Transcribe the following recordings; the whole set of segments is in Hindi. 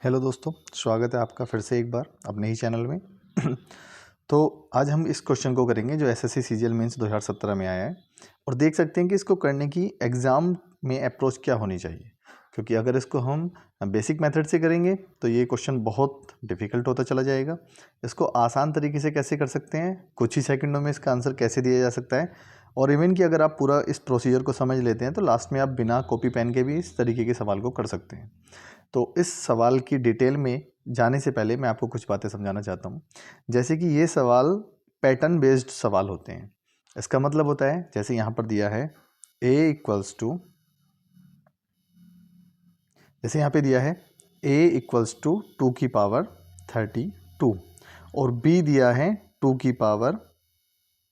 हेलो दोस्तों, स्वागत है आपका फिर से एक बार अपने ही चैनल में। तो आज हम इस क्वेश्चन को करेंगे जो एसएससी सीजीएल मेंस 2017 में आया है और देख सकते हैं कि इसको करने की एग्ज़ाम में अप्रोच क्या होनी चाहिए। क्योंकि अगर इसको हम बेसिक मेथड से करेंगे तो ये क्वेश्चन बहुत डिफ़िकल्ट होता चला जाएगा। इसको आसान तरीके से कैसे कर सकते हैं, कुछ ही सेकंडों में इसका आंसर कैसे दिया जा सकता है, और इवन कि अगर आप पूरा इस प्रोसीजर को समझ लेते हैं तो लास्ट में आप बिना कॉपी पेन के भी इस तरीके के सवाल को कर सकते हैं। तो इस सवाल की डिटेल में जाने से पहले मैं आपको कुछ बातें समझाना चाहता हूँ। जैसे कि ये सवाल पैटर्न बेस्ड सवाल होते हैं। इसका मतलब होता है, जैसे यहाँ पर दिया है a इक्वल्स टू, जैसे यहाँ पे दिया है a इक्वल्स टू 2 की पावर 32 और b दिया है 2 की पावर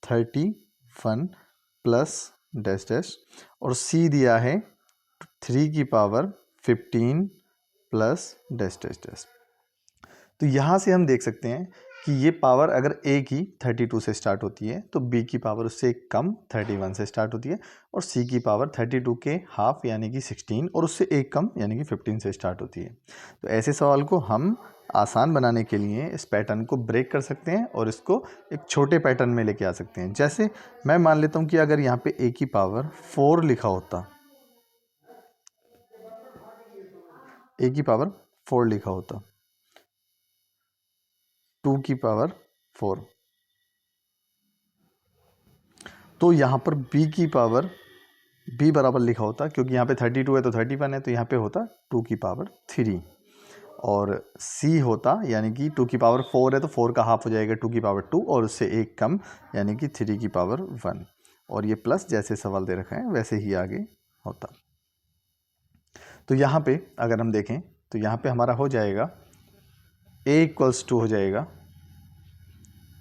31 प्लस डैश डैश, और c दिया है 3 की power 15 plus dash dash dash. तो यहाँ से हम देख सकते हैं कि ये पावर अगर a की 32 से स्टार्ट होती है तो b की पावर उससे एक कम 31 से स्टार्ट होती है, और c की पावर 32 के हाफ यानी कि 16 और उससे एक कम यानी कि 15 से स्टार्ट होती है। तो ऐसे सवाल को हम आसान बनाने के लिए इस पैटर्न को ब्रेक कर सकते हैं और इसको एक छोटे पैटर्न में लेके आ सकते हैं। जैसे मैं मान लेता हूँ कि अगर यहाँ पे a की पावर 4 लिखा होता, a की पावर 4 लिखा होता, 2 की पावर 4, तो यहाँ पर b की पावर b बराबर लिखा होता, क्योंकि यहाँ पे 32 है तो 31 है, तो यहाँ पे होता 2 की पावर 3, और c होता यानी कि 2 की पावर 4 है तो 4 का हाफ हो जाएगा 2 की पावर 2 और उससे एक कम यानी कि 3 की पावर 1, और ये प्लस जैसे सवाल दे रखा है वैसे ही आगे होता। तो यहाँ पे अगर हम देखें तो यहाँ पे हमारा हो जाएगा a इक्वल्स टू हो जाएगा,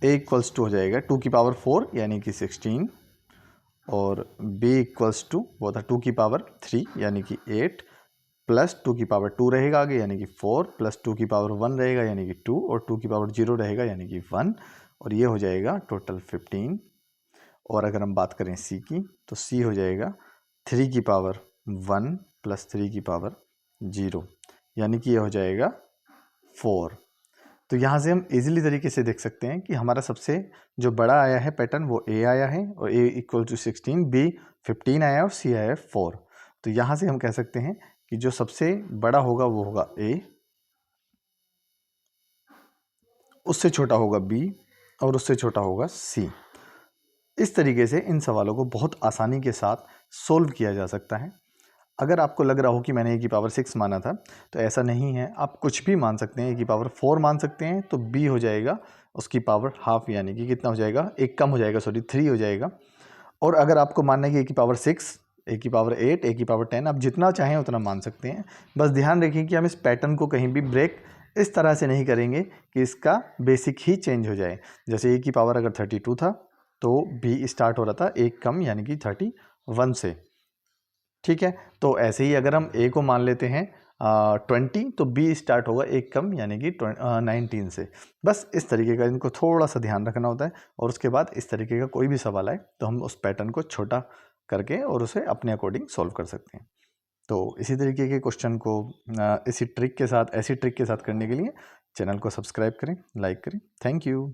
a इक्वल्स टू हो जाएगा 2 की पावर 4 यानी कि 16, और b इक्वल्स टू वो था 2 की पावर 3 यानी कि 8 प्लस 2 की पावर 2 रहेगा आगे यानी कि 4 प्लस 2 की पावर 1 रहेगा यानी कि 2 और 2 की पावर 0 रहेगा यानी कि 1, और ये हो जाएगा टोटल 15। और अगर हम बात करें c की तो c हो जाएगा 3 की पावर 1 प्लस 3 की पावर 0 यानी कि ये हो जाएगा 4। तो यहाँ से हम इजीली तरीके से देख सकते हैं कि हमारा सबसे जो बड़ा आया है पैटर्न वो a आया है, और a इक्वल टू 16, b 15 आया और c आया है 4। तो यहाँ से हम कह सकते हैं कि जो सबसे बड़ा होगा वो होगा a, उससे छोटा होगा b और उससे छोटा होगा c। इस तरीके से इन सवालों को बहुत आसानी के साथ सोल्व किया जा सकता है। अगर आपको लग रहा हो कि मैंने a की पावर 6 माना था, तो ऐसा नहीं है, आप कुछ भी मान सकते हैं। a की पावर 4 मान सकते हैं तो b हो जाएगा उसकी पावर हाफ यानी कि कितना हो जाएगा, एक कम हो जाएगा, सॉरी 3 हो जाएगा। और अगर आपको मानना है कि a की पावर 6, a की पावर 8, a की पावर 10, आप जितना चाहें उतना मान सकते हैं। बस ध्यान रखिए कि हम इस पैटर्न को कहीं भी ब्रेक इस तरह से नहीं करेंगे कि इसका बेसिक ही चेंज हो जाए। जैसे a की पावर अगर 32 था तो b स्टार्ट हो रहा था एक कम यानी कि 31 से, ठीक है। तो ऐसे ही अगर हम a को मान लेते हैं 20 तो b स्टार्ट होगा एक कम यानी कि 19 से। बस इस तरीके का इनको थोड़ा सा ध्यान रखना होता है, और उसके बाद इस तरीके का कोई भी सवाल आए तो हम उस पैटर्न को छोटा करके और उसे अपने अकॉर्डिंग सॉल्व कर सकते हैं। तो इसी तरीके के क्वेश्चन को ऐसी ट्रिक के साथ करने के लिए चैनल को सब्सक्राइब करें, लाइक करें। Thank you.